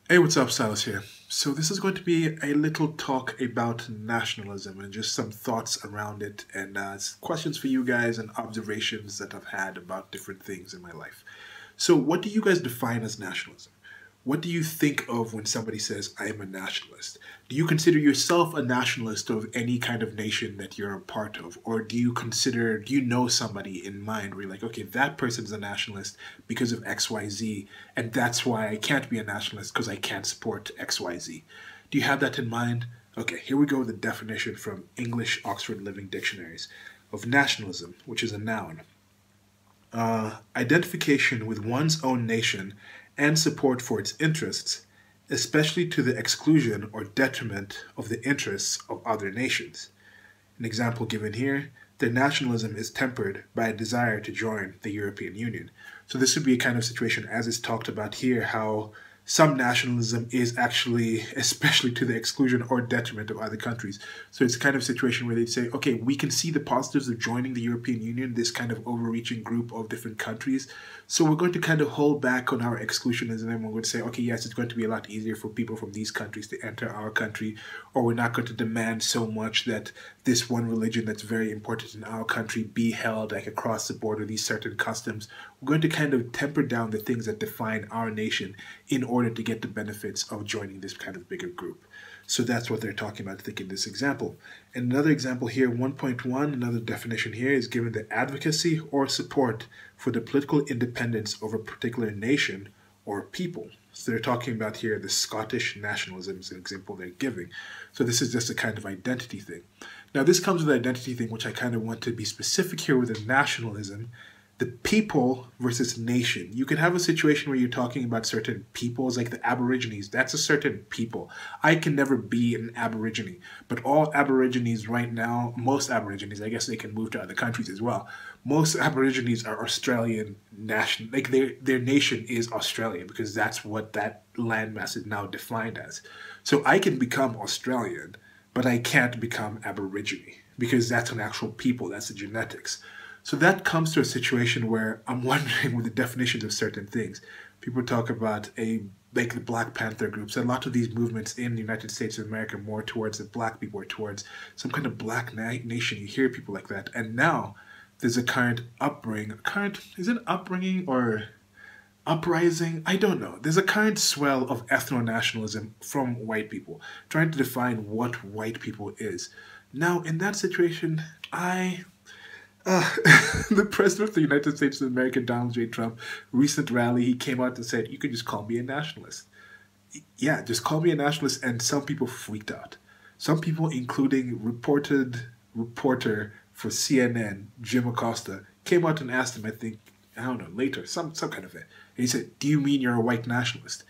Hey, what's up, Silas here. So this is going to be a little talk about nationalism and just some thoughts around it and questions for you guys and observations that I've had about different things in my life. So what do you guys define as nationalism? What do you think of when somebody says, I am a nationalist? Do you consider yourself a nationalist of any kind of nation that you're a part of? Or do you know somebody in mind where you're like, okay, that person's a nationalist because of XYZ, and that's why I can't be a nationalist because I can't support XYZ? Do you have that in mind? Okay, here we go with the definition from English Oxford Living Dictionaries of nationalism, which is a noun. Identification with one's own nation and support for its interests, especially to the exclusion or detriment of the interests of other nations. An example given here, their nationalism is tempered by a desire to join the European Union. So this would be a kind of situation, as is talked about here, how some nationalism is actually especially to the exclusion or detriment of other countries. So it's a kind of situation where they'd say, okay, we can see the positives of joining the European Union, this kind of overreaching group of different countries. So we're going to kind of hold back on our exclusionism and we're going to say, okay, yes, it's going to be a lot easier for people from these countries to enter our country, or we're not going to demand so much that this one religion that's very important in our country be held like across the border, these certain customs. We're going to kind of temper down the things that define our nation in order to get the benefits of joining this kind of bigger group. So that's what they're talking about, I think, in this example. And another example here, 1.1, another definition here is given the advocacy or support for the political independence of a particular nation or people. So they're talking about here the Scottish nationalism is an example they're giving. So this is just a kind of identity thing. Now this comes with the identity thing, which I kind of want to be specific here with the nationalism, the people versus nation. You can have a situation where you're talking about certain peoples, like the Aborigines. That's a certain people. I can never be an Aborigine, but all Aborigines right now, most Aborigines, I guess they can move to other countries as well. Most Aborigines are Australian nation, like their nation is Australia because that's what that landmass is now defined as. So I can become Australian, but I can't become Aborigine because that's an actual people. That's the genetics. So that comes to a situation where I'm wondering with the definitions of certain things. People talk about like the Black Panther groups. A lot of these movements in the United States of America more towards the black people or towards some kind of black nation. You hear people like that. And now there's a current upbringing. Current, is it upbringing or uprising? I don't know. There's a current swell of ethno-nationalism from white people trying to define what white people is. Now, in that situation, uh, the president of the United States of America, Donald J. Trump, recent rally, he came out and said, you can just call me a nationalist. Yeah, just call me a nationalist, and some people freaked out. Some people, including reported reporter for CNN, Jim Acosta, came out and asked him, I think, I don't know, later, some kind of it. And he said, do you mean you're a white nationalist?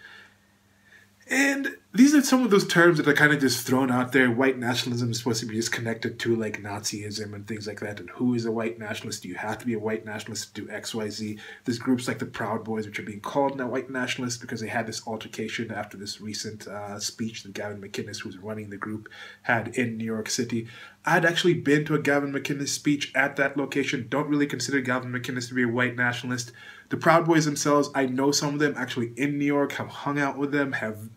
And these are some of those terms that are kind of just thrown out there. White nationalism is supposed to be just connected to like Nazism and things like that. And who is a white nationalist? Do you have to be a white nationalist to do X, Y, Z? There's groups like the Proud Boys, which are being called now white nationalists because they had this altercation after this recent speech that Gavin McInnes, who's running the group, had in New York City. I'd actually been to a Gavin McInnes speech at that location. Don't really consider Gavin McInnes to be a white nationalist. The Proud Boys themselves, I know some of them actually in New York, have hung out with them, have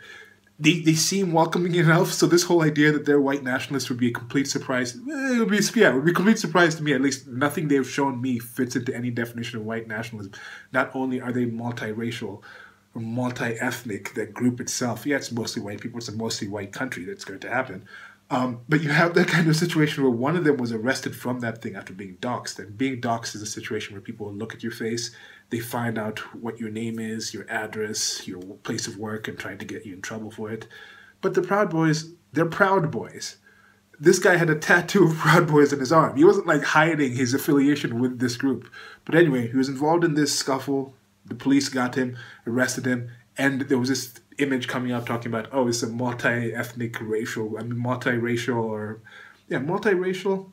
they seem welcoming enough. So this whole idea that they're white nationalists would be a complete surprise. It would be a complete surprise to me. At least nothing they've shown me fits into any definition of white nationalism. Not only are they multiracial or multi-ethnic, that group itself, yeah, it's mostly white people. It's a mostly white country. That's going to happen. But you have that kind of situation where one of them was arrested from that thing after being doxxed. And being doxxed is a situation where people look at your face, they find out what your name is, your address, your place of work, and trying to get you in trouble for it. But the Proud Boys, they're Proud Boys. This guy had a tattoo of Proud Boys on his arm. He wasn't like hiding his affiliation with this group. But anyway, he was involved in this scuffle. The police got him, arrested him, and there was this image coming up talking about, oh, it's a multi-ethnic racial, multiracial or, yeah, multiracial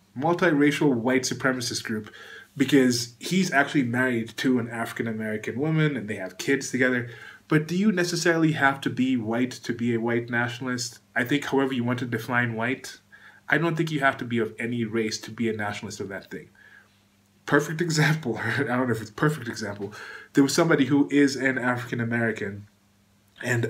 white supremacist group because he's actually married to an African-American woman and they have kids together. But do you necessarily have to be white to be a white nationalist? I think however you want to define white, I don't think you have to be of any race to be a nationalist of that thing. Perfect example, I don't know if it's perfect example. There was somebody who is an African American, and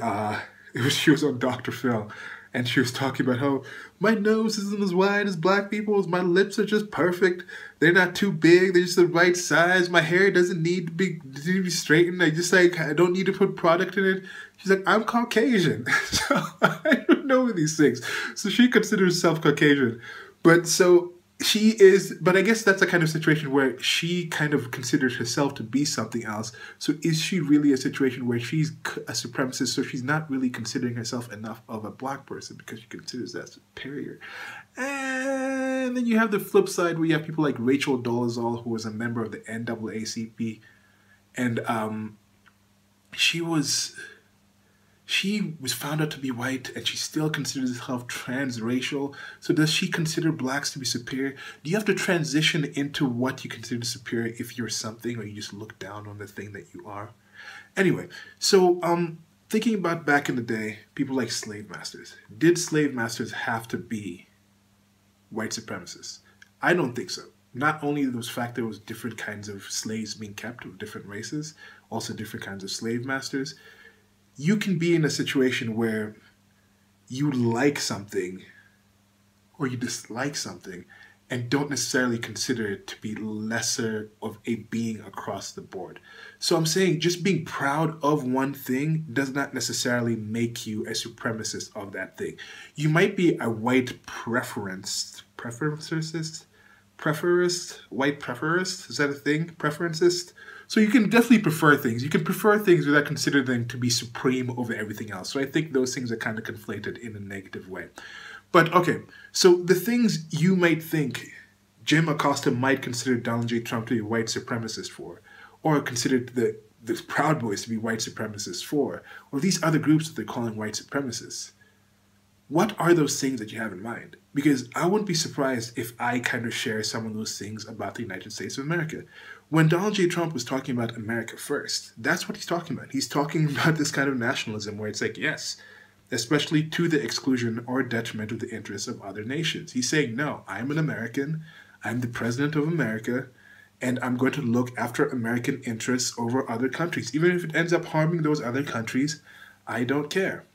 She was on Dr. Phil, and she was talking about how my nose isn't as wide as black people's. My lips are just perfect. They're not too big. They're just the right size. My hair doesn't need to be straightened. I don't need to put product in it. She's like, I'm Caucasian. So I don't know these things. So she considers herself Caucasian. But so she is, but I guess that's a kind of situation where she kind of considers herself to be something else. So is she really a situation where she's a supremacist, so she's not really considering herself enough of a black person because she considers that superior? And then you have the flip side where you have people like Rachel Dolezal, who was a member of the NAACP, and she was found out to be white, and she still considers herself transracial. So does she consider blacks to be superior? Do you have to transition into what you consider superior if you're something, or you just look down on the thing that you are? Anyway, so thinking about back in the day, people like slave masters. Did slave masters have to be white supremacists? I don't think so. Not only the fact there was different kinds of slaves being kept of different races, also different kinds of slave masters. You can be in a situation where you like something or you dislike something and don't necessarily consider it to be lesser of a being across the board. So I'm saying just being proud of one thing does not necessarily make you a supremacist of that thing. You might be a white preferist, white preferist, is that a thing? Preferencist? So you can definitely prefer things. You can prefer things without considering them to be supreme over everything else. So I think those things are kind of conflated in a negative way. But okay, so the things you might think Jim Acosta might consider Donald J. Trump to be a white supremacist for, or consider the Proud Boys to be white supremacists for, or these other groups that they're calling white supremacists, what are those things that you have in mind? Because I wouldn't be surprised if I kind of share some of those things about the United States of America. When Donald J. Trump was talking about America first, that's what he's talking about. He's talking about this kind of nationalism where it's like, yes, especially to the exclusion or detriment of the interests of other nations. He's saying, no, I'm an American, I'm the president of America, and I'm going to look after American interests over other countries. Even if it ends up harming those other countries, I don't care.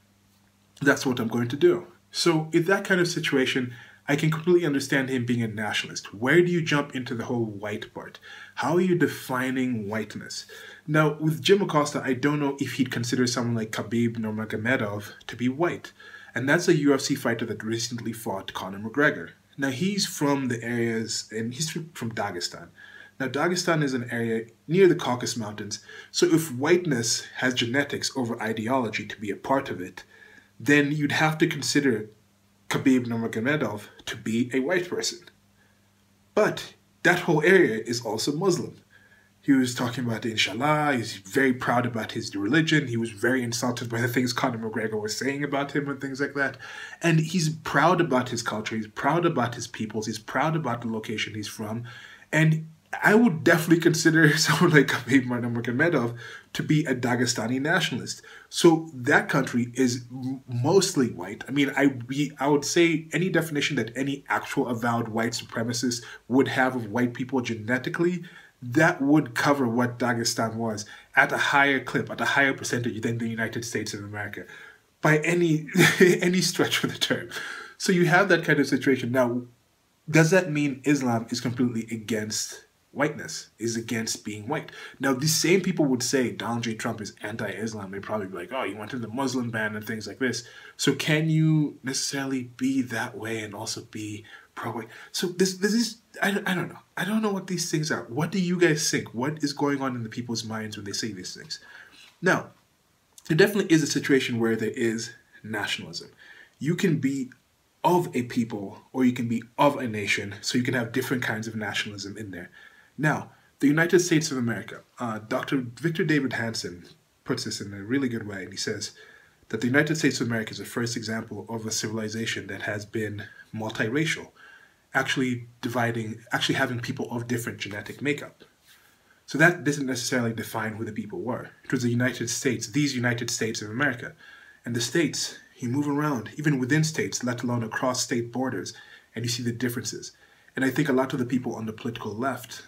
That's what I'm going to do. So in that kind of situation, I can completely understand him being a nationalist. Where do you jump into the whole white part? How are you defining whiteness? Now, with Jim Acosta, I don't know if he'd consider someone like Khabib Nurmagomedov to be white. And that's a UFC fighter that recently fought Conor McGregor. Now, he's from the areas, and he's from Dagestan. Now, Dagestan is an area near the Caucasus Mountains. So if whiteness has genetics over ideology to be a part of it, then you'd have to consider Khabib Nurmagomedov to be a white person. But that whole area is also Muslim. He was talking about Inshallah, he's very proud about his religion, he was very insulted by the things Conor McGregor was saying about him and things like that. And he's proud about his culture, he's proud about his peoples, he's proud about the location he's from. And I would definitely consider someone like Khabib Nurmagomedov to be a Dagestani nationalist. So that country is mostly white. I mean, I would say any definition that any actual avowed white supremacist would have of white people genetically, that would cover what Dagestan was at a higher clip, at a higher percentage than the United States of America, by any stretch of the term. So you have that kind of situation. Now, does that mean Islam is completely against whiteness, is against being white? Now, these same people would say Donald J. Trump is anti-Islam. They'd probably be like, oh, you went to the Muslim ban and things like this. So can you necessarily be that way and also be pro-white? So this is, I don't know. I don't know what these things are. What do you guys think? What is going on in the people's minds when they say these things? Now, there definitely is a situation where there is nationalism. You can be of a people or you can be of a nation, so you can have different kinds of nationalism in there. Now, the United States of America, Dr. Victor David Hanson puts this in a really good way, and he says that the United States of America is the first example of a civilization that has been multiracial, actually having people of different genetic makeup. So that doesn't necessarily define who the people were. It was the United States, these United States of America. And the states, you move around, even within states, let alone across state borders, and you see the differences. And I think a lot of the people on the political left,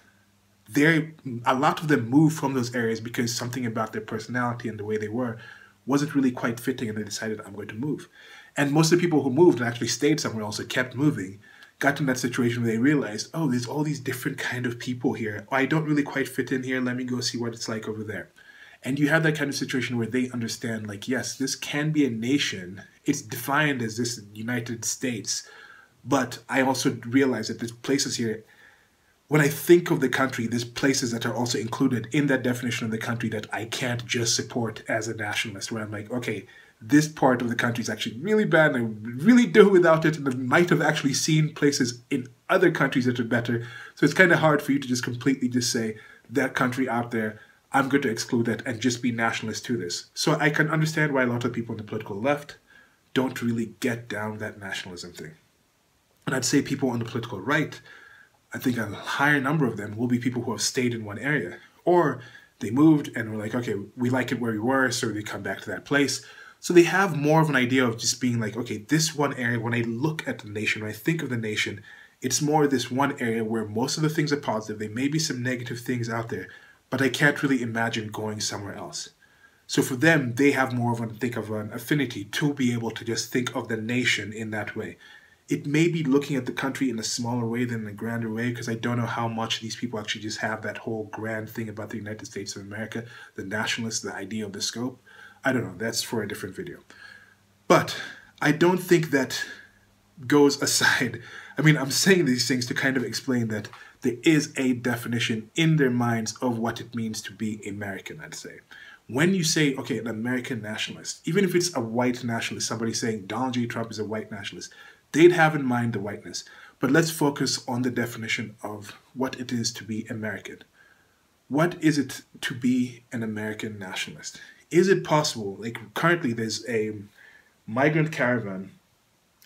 a lot of them moved from those areas because something about their personality and the way they were wasn't really quite fitting, and they decided, I'm going to move. And most of the people who moved and actually stayed somewhere else, kept moving, got in that situation where they realized, oh, there's all these different kind of people here. Oh, I don't really quite fit in here. Let me go see what it's like over there. And you have that kind of situation where they understand, like, yes, this can be a nation. It's defined as this United States. But I also realize that there's places here. When I think of the country, there's places that are also included in that definition of the country that I can't just support as a nationalist, where I'm like, okay, this part of the country is actually really bad and I really do without it, and I might have actually seen places in other countries that are better. So it's kind of hard for you to just completely just say, that country out there, I'm going to exclude that and just be nationalist to this. So I can understand why a lot of people on the political left don't really get down that nationalism thing. And I'd say people on the political right, I think a higher number of them will be people who have stayed in one area. Or they moved and were like, okay, we like it where we were, so they come back to that place. So they have more of an idea of just being like, okay, this one area, when I look at the nation, when I think of the nation, it's more this one area where most of the things are positive. There may be some negative things out there, but I can't really imagine going somewhere else. So for them, they have more of an affinity to be able to just think of the nation in that way. It may be looking at the country in a smaller way than in a grander way, because I don't know how much these people actually just have that whole grand thing about the United States of America, the nationalists, the idea of the scope. I don't know, that's for a different video. But I don't think that goes aside. I mean, I'm saying these things to kind of explain that there is a definition in their minds of what it means to be American, I'd say. When you say, okay, an American nationalist, even if it's a white nationalist, somebody saying Donald J. Trump is a white nationalist, they'd have in mind the whiteness. But let's focus on the definition of what it is to be American. What is it to be an American nationalist? Is it possible, like currently there's a migrant caravan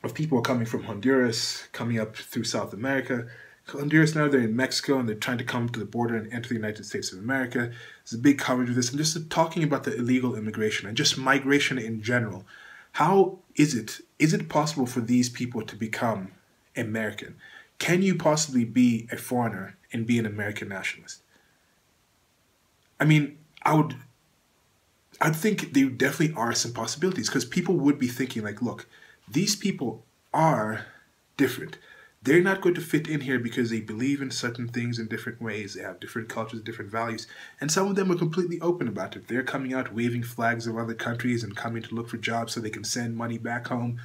of people coming from Honduras, coming up through South America. Honduras now, they're in Mexico and they're trying to come to the border and enter the United States of America. There's a big coverage of this. I'm just talking about the illegal immigration and just migration in general. How is it? Is it possible for these people to become American? Can you possibly be a foreigner and be an American nationalist? I mean, I think there definitely are some possibilities, because people would be thinking like, look, these people are different. They're not going to fit in here because they believe in certain things in different ways. They have different cultures, different values. And some of them are completely open about it. They're coming out waving flags of other countries and coming to look for jobs so they can send money back home.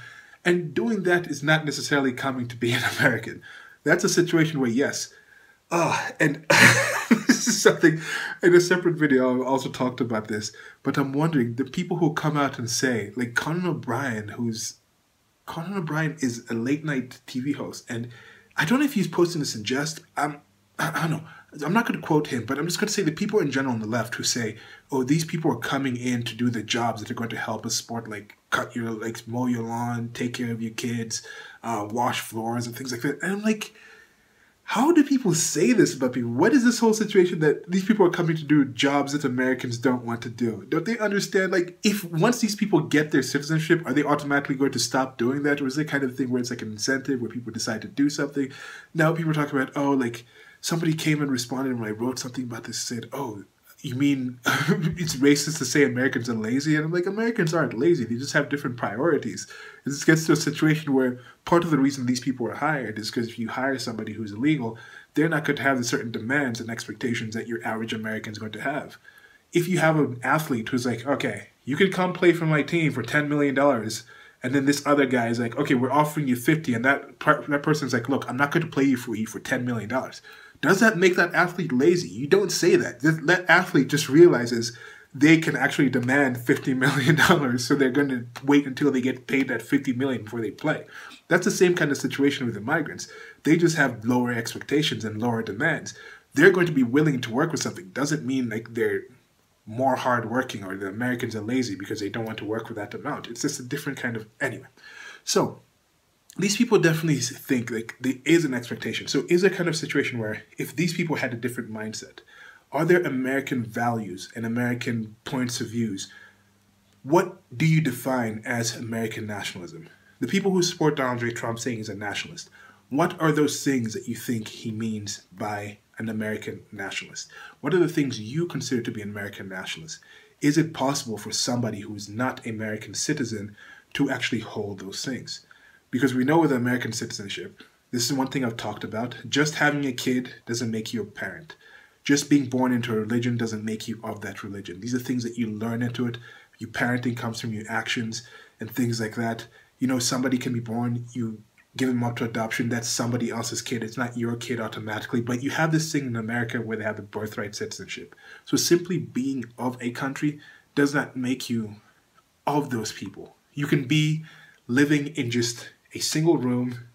And doing that is not necessarily coming to be an American. That's a situation where, yes. And this is something, in a separate video I also talked about this, but I'm wondering, the people who come out and say, like Conan O'Brien is a late night TV host, and I don't know if he's posting this in jest. I don't know. I'm not going to quote him, but I'm just going to say the people in general on the left who say, oh, these people are coming in to do the jobs that are going to help us support, like cut your, like mow your lawn, take care of your kids, wash floors and things like that. And I'm like, how do people say this about people? What is this whole situation that these people are coming to do jobs that Americans don't want to do? Don't they understand, like, if once these people get their citizenship, are they automatically going to stop doing that? Or is it kind of thing where it's like an incentive where people decide to do something? Now people are talking about, oh, like, somebody came and responded when I wrote something about this, said, oh, you mean it's racist to say Americans are lazy? And I'm like, Americans aren't lazy. They just have different priorities. This gets to a situation where part of the reason these people are hired is because if you hire somebody who's illegal, they're not going to have the certain demands and expectations that your average American is going to have. If you have an athlete who's like, okay, you can come play for my team for $10 million, and then this other guy is like, okay, we're offering you 50, and that person's like, look, I'm not going to play for you for $10 million. Does that make that athlete lazy? You don't say that. That athlete just realizes they can actually demand $50 million, so they're going to wait until they get paid that $50 million before they play. That's the same kind of situation with the migrants. They just have lower expectations and lower demands. They're going to be willing to work with something. Doesn't mean like they're more hardworking or the Americans are lazy because they don't want to work for that amount. It's just a different kind of... Anyway, so these people definitely think like there is an expectation. So is there a kind of situation where if these people had a different mindset, are there American values and American points of views? What do you define as American nationalism? The people who support Donald J. Trump saying he's a nationalist, what are those things that you think he means by an American nationalist? What are the things you consider to be an American nationalist? is it possible for somebody who's not an American citizen to actually hold those things? Because we know with American citizenship, this is one thing I've talked about, just having a kid doesn't make you a parent. Just being born into a religion doesn't make you of that religion. These are things that you learn into it. Your parenting comes from your actions and things like that. You know, somebody can be born, you give them up to adoption, that's somebody else's kid. It's not your kid automatically, but you have this thing in America where they have the birthright citizenship. So simply being of a country does not make you of those people. You can be living in just a single room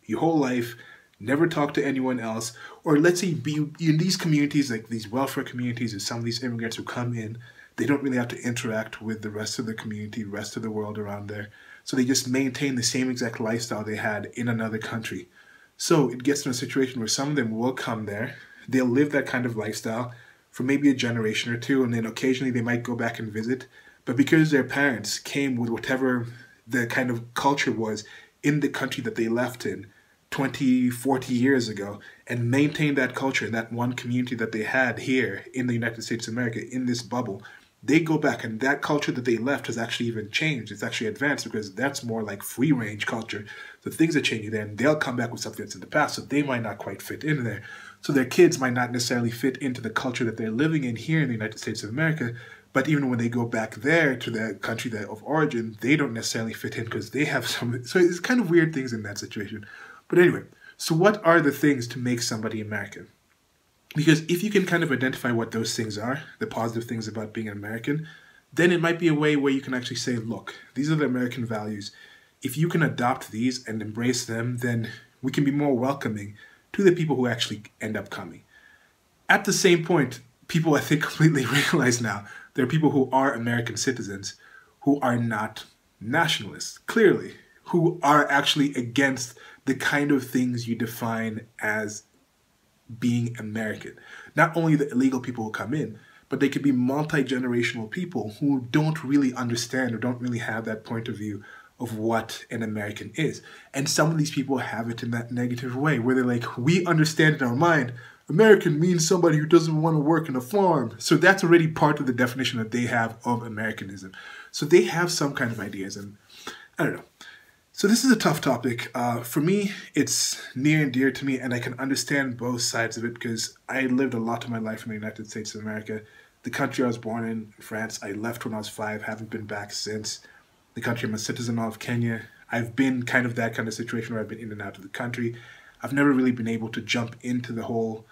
your whole life, never talk to anyone else, or let's say be in these communities, like these welfare communities, or some of these immigrants who come in, they don't really have to interact with the rest of the community, the rest of the world around there. So they just maintain the same exact lifestyle they had in another country. So it gets to a situation where some of them will come there, they'll live that kind of lifestyle for maybe a generation or two, and then occasionally they might go back and visit. But because their parents came with whatever the kind of culture was in the country that they left in 20, 40 years ago, and maintained that culture in that one community that they had here in the United States of America, in this bubble, they go back and that culture that they left has actually even changed. It's actually advanced because that's more like free range culture. So things are changing there, and they'll come back with something that's in the past. So they might not quite fit in there. So their kids might not necessarily fit into the culture that they're living in here in the United States of America. But even when they go back there to their country of origin, they don't necessarily fit in because they have some. So it's kind of weird things in that situation. But anyway, so what are the things to make somebody American? Because if you can kind of identify what those things are, the positive things about being an American, then it might be a way where you can actually say, look, these are the American values. If you can adopt these and embrace them, then we can be more welcoming to the people who actually end up coming. At the same point, people, I think, completely realize now there are people who are American citizens who are not nationalists, clearly, who are actually against the kind of things you define as being American. Not only the illegal people who come in, but they could be multi-generational people who don't really understand or don't really have that point of view of what an American is. And some of these people have it in that negative way, where they're like, we understand in our mind, American means somebody who doesn't want to work in a farm. So that's already part of the definition that they have of Americanism. So they have some kind of ideas, and I don't know. So this is a tough topic. For me, it's near and dear to me, and I can understand both sides of it because I lived a lot of my life in the United States of America. The country I was born in, France, I left when I was 5, haven't been back since. The country I'm a citizen of, Kenya, I've been kind of that kind of situation where I've been in and out of the country. I've never really been able to jump into the whole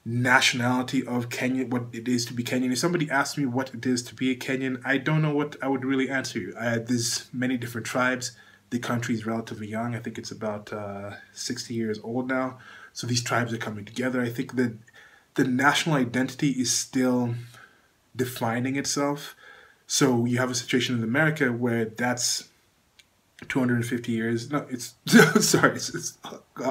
nationality of Kenya, what it is to be Kenyan. If somebody asks me what it is to be a Kenyan, I don't know what I would really answer you. There's many different tribes. The country is relatively young. I think it's about 60 years old now. So these tribes are coming together. I think that the national identity is still defining itself. So you have a situation in America where that's 250 years. No, it's sorry, it's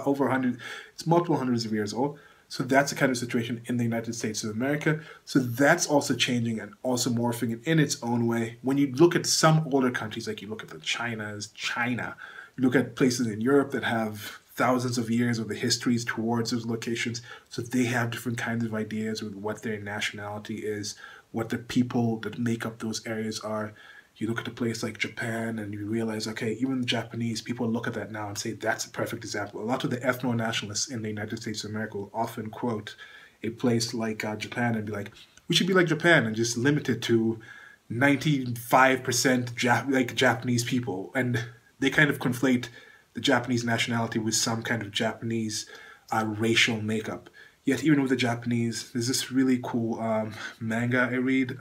over 100. It's multiple hundreds of years old. So that's the kind of situation in the United States of America. So that's also changing and also morphing in its own way. When you look at some older countries, like you look at China, you look at places in Europe that have thousands of years of the histories towards those locations. So they have different kinds of ideas with what their nationality is, what the people that make up those areas are. You look at a place like Japan and you realize, okay, even the Japanese, people look at that now and say that's a perfect example. A lot of the ethno-nationalists in the United States of America will often quote a place like Japan and be like, we should be like Japan and just limit it to 95% Japanese people. And they kind of conflate the Japanese nationality with some kind of Japanese racial makeup. Yet even with the Japanese, there's this really cool manga I read.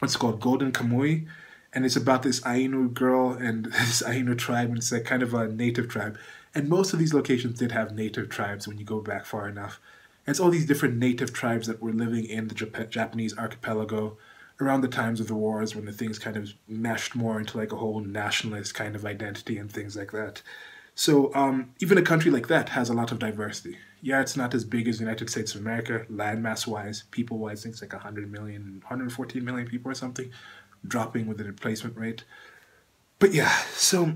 It's called Golden Kamuy. And it's about this Ainu girl and this Ainu tribe, and it's like kind of a native tribe. And most of these locations did have native tribes when you go back far enough. And it's all these different native tribes that were living in the Japanese archipelago around the times of the wars when the things kind of meshed more into like a whole nationalist kind of identity and things like that. So even a country like that has a lot of diversity. Yeah, it's not as big as the United States of America, landmass-wise, people-wise, I think it's like 100 million, 114 million people or something, dropping with the replacement rate. But yeah, so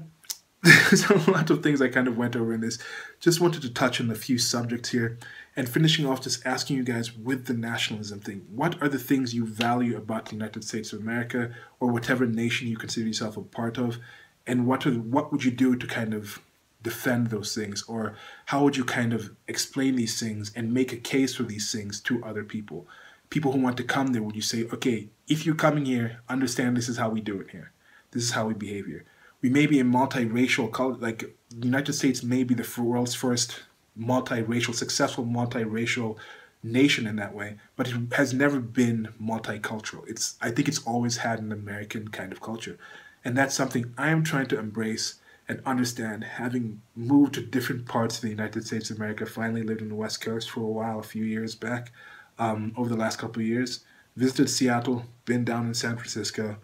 there's a lot of things I kind of went over in this. Just wanted to touch on a few subjects here And finishing off, just asking you guys with the nationalism thing, what are the things you value about the United States of America or whatever nation you consider yourself a part of? And what would you do to kind of defend those things? Or how would you kind of explain these things and make a case for these things to other people? People who want to come there, would you say, okay, if you're coming here, understand this is how we do it here. This is how we behave here. We may be a multiracial culture, like the United States may be the world's first successful multiracial nation in that way, but it has never been multicultural. I think it's always had an American kind of culture. And that's something I am trying to embrace and understand, having moved to different parts of the United States of America, finally lived on the West Coast for a while, a few years back, over the last couple of years, visited Seattle, been down in San Francisco,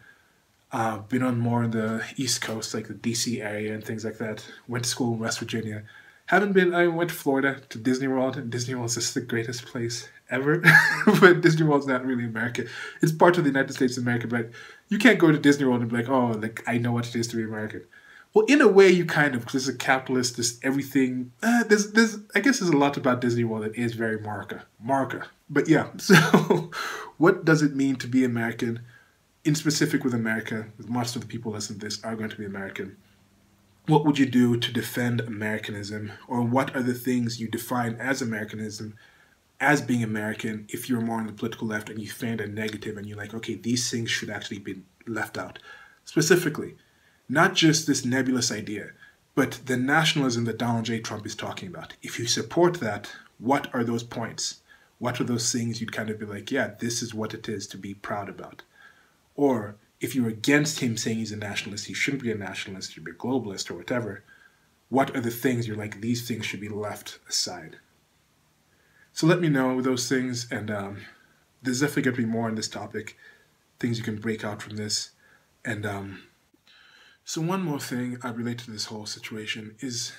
been on more on the East Coast, like the DC area and things like that. Went to school in West Virginia. I went to Florida, to Disney World, and Disney World is just the greatest place ever. But Disney World's not really America. It's part of the United States of America, but you can't go to Disney World and be like, oh, like, I know what it is to be American. Well, in a way, you kind of, because it's a capitalist, there's everything. I guess there's a lot about Disney World that is very Marca. But yeah, so what does it mean to be American? In specific with America, most of the people listening to this are going to be American. What would you do to defend Americanism? Or what are the things you define as Americanism, as being American, if you're more on the political left and you find a negative and you're like, okay, these things should actually be left out. Specifically, not just this nebulous idea, but the nationalism that Donald J. Trump is talking about. If you support that, what are those points? What are those things you'd kind of be like, yeah, this is what it is to be proud about? Or if you're against him saying he's a nationalist, he shouldn't be a nationalist, he should be a globalist or whatever, what are the things you're like, these things should be left aside? So let me know those things, and there's definitely going to be more on this topic, things you can break out from this. And so one more thing I relate to this whole situation is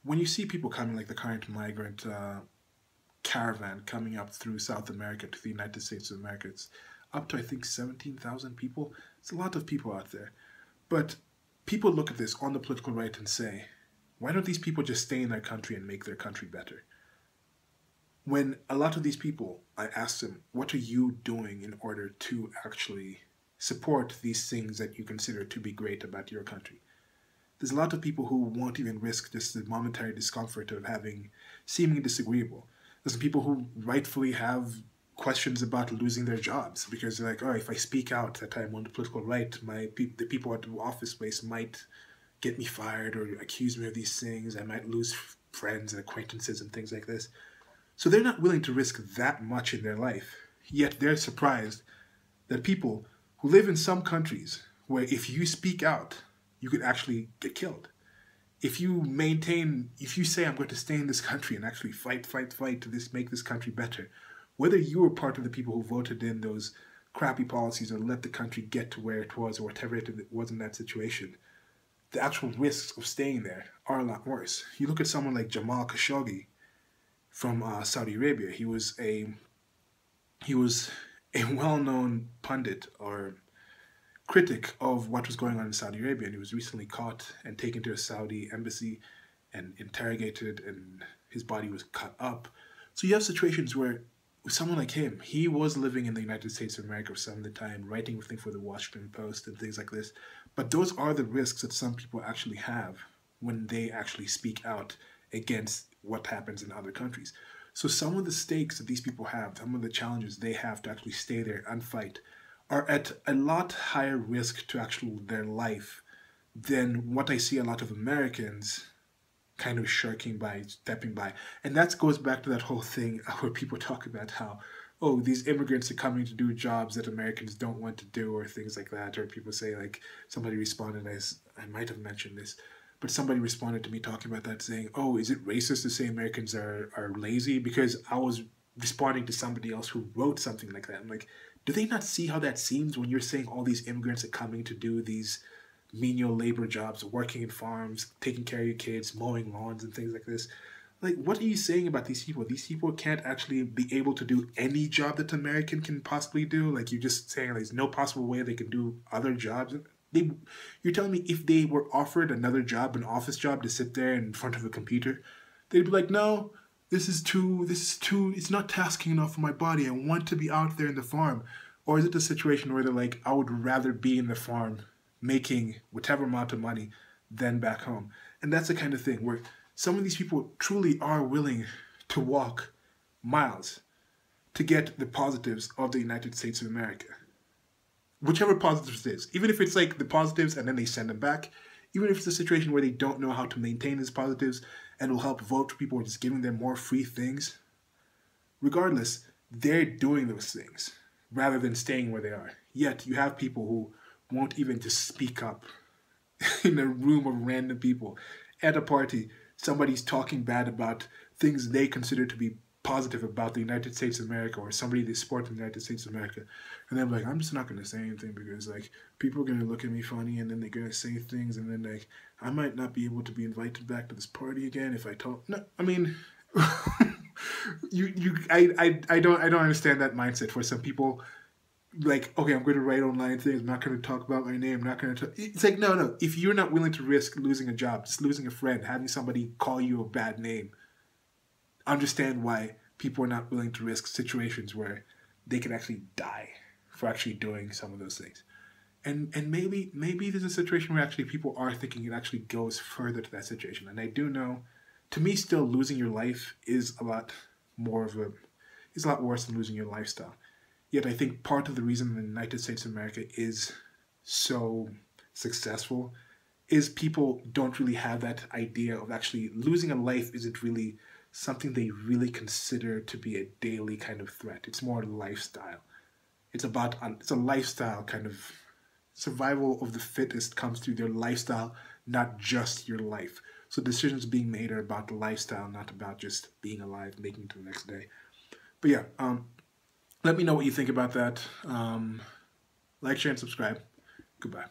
when you see people coming, like the current migrant caravan coming up through South America to the United States of America, it's up to, I think, 17,000 people. It's a lot of people out there. But people look at this on the political right and say, why don't these people just stay in their country and make their country better? When a lot of these people, I ask them, what are you doing in order to actually support these things that you consider to be great about your country? There's a lot of people who won't even risk just the momentary discomfort of having seemingly disagreeable. There's some people who rightfully have questions about losing their jobs because they're like, oh, if I speak out that I'm on the political right, the people at the office space might get me fired or accuse me of these things. I might lose friends and acquaintances and things like this. So they're not willing to risk that much in their life. Yet they're surprised that people who live in some countries where if you speak out, you could actually get killed. If you say I'm going to stay in this country and actually fight to make this country better, whether you were part of the people who voted in those crappy policies or let the country get to where it was or whatever it was in that situation, the actual risks of staying there are a lot worse. You look at someone like Jamal Khashoggi from Saudi Arabia. He was a well-known pundit or critic of what was going on in Saudi Arabia, and he was recently caught and taken to a Saudi embassy and interrogated, and his body was cut up. So you have situations where with someone like him, he was living in the United States of America for some of the time, writing things for the Washington Post and things like this. But those are the risks that some people actually have when they actually speak out against what happens in other countries. So some of the stakes that these people have, some of the challenges they have to actually stay there and fight, are at a lot higher risk to actually their life than what I see a lot of Americans kind of shirking by, stepping by. And that goes back to that whole thing where people talk about how, oh, these immigrants are coming to do jobs that Americans don't want to do or things like that. Or people say, like, somebody responded, as I might have mentioned this, but somebody responded to me talking about that saying, oh, is it racist to say Americans are lazy? Because I was responding to somebody else who wrote something like that. I'm like, do they not see how that seems when you're saying all these immigrants are coming to do these menial labor jobs, working in farms, taking care of your kids, mowing lawns and things like this? Like, what are you saying about these people? These people can't actually be able to do any job that an American can possibly do? Like, you're just saying there's no possible way they can do other jobs? You're telling me if they were offered another job, an office job, to sit there in front of a computer, they'd be like, no, it's not tasking enough for my body. I want to be out there in the farm. Or is it a situation where they're like, I would rather be in the farm making whatever amount of money than back home? And that's the kind of thing where some of these people truly are willing to walk miles to get the positives of the United States of America. Whichever positives it is. Even if it's like the positives and then they send them back, even if it's a situation where they don't know how to maintain these positives and will help vote for people or just giving them more free things, regardless, they're doing those things rather than staying where they are. Yet you have people who won't even just speak up in a room of random people. At a party, somebody's talking bad about things they consider to be positive about the United States of America, or somebody they support in the United States of America. And they're like, I'm just not going to say anything because like people are going to look at me funny, and then they're going to say things, and then like I might not be able to be invited back to this party again if I talk. No, I mean, I don't understand that mindset for some people. Like, okay, I'm going to write online things. I'm not going to talk about my name. I'm not going to talk. It's like, no. If you're not willing to risk losing a job, just losing a friend, having somebody call you a bad name, understand why people are not willing to risk situations where they can actually die for actually doing some of those things. And maybe there's a situation where actually people are thinking it actually goes further to that situation. And I do know, to me, still losing your life is a lot worse than losing your lifestyle. Yet I think part of the reason the United States of America is so successful is people don't really have that idea of actually losing a life isn't really something they really consider to be a daily kind of threat. It's more lifestyle. It's a lifestyle kind of survival of the fittest comes through their lifestyle, not just your life. So decisions being made are about the lifestyle, not about just being alive, making it to the next day. But yeah, let me know what you think about that. Like, share, and subscribe. Goodbye.